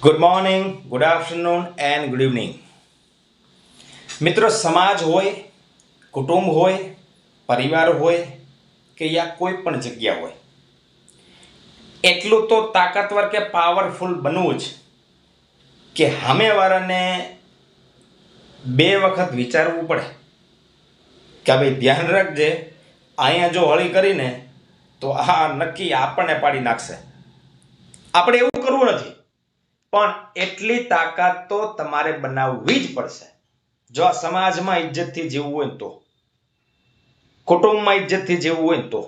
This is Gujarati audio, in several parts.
Good morning, good afternoon and good evening. મિત્રો, સમાજ હોય, કુટુંબ હોય, પરિવાર હોય કે યા કોઈ પણ જગ્યા હોય, એટલું તો તાકાતવર કે પાવરફુલ બનવું જ કે સામેવાળાને બે વખત વિચારવું પડે કે ભાઈ ધ્યાન રાખજે, અહીંયા જો હળી કરીને તો આ નક્કી આપણને પાડી નાખશે. આપણે એવું કરવું નથી, પણ એટલી તાકાત તો તમારે બનાવવી જ પડશે. જો આ સમાજમાં ઇજ્જતથી જીવવું હોય તો, કુટુંબમાં ઇજ્જતથી જીવવું હોય તો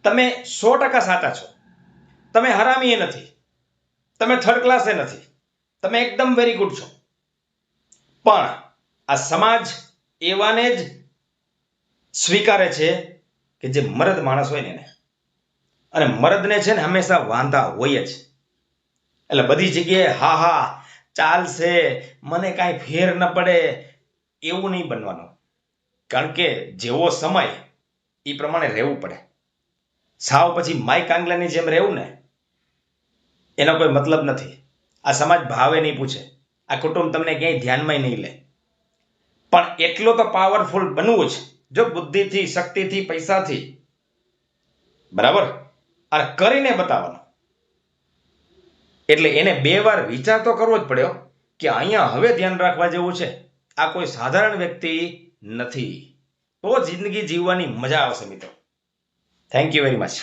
તમે 100% સાચા છો. તમે હરામીએ નથી, તમે થર્ડ ક્લાસે નથી, તમે એકદમ વેરી ગુડ છો. પણ આ સમાજ એવાને જ સ્વીકારે છે કે જે મરદ માણસ હોય ને એને. અને મરદને છે ને હંમેશા વાંધા હોય જ. એટલે બધી જગ્યાએ હા હા ચાલશે, મને કાંઈ ફેર ન પડે એવું નહીં બનવાનું. કારણ કે જેવો સમય એ પ્રમાણે રહેવું પડે. સાવ પછી માઈ કાંગલાની જેમ રહેવું ને એનો કોઈ મતલબ નથી. આ સમાજ ભાવે નહીં પૂછે, આ કુટુંબ તમને ક્યાંય ધ્યાનમાં નહીં લે. પણ એટલો તો પાવરફુલ બનવું જ, જો બુદ્ધિથી, શક્તિથી, પૈસાથી, બરાબર, અને કરીને બતાવવાનું. એટલે એને બે વાર વિચાર તો કરવો જ પડ્યો કે અહીંયા હવે ધ્યાન રાખવા જેવું છે, આ કોઈ સાધારણ વ્યક્તિ નથી. તો જિંદગી જીવવાની મજા આવશે મિત્રો. Thank you very much.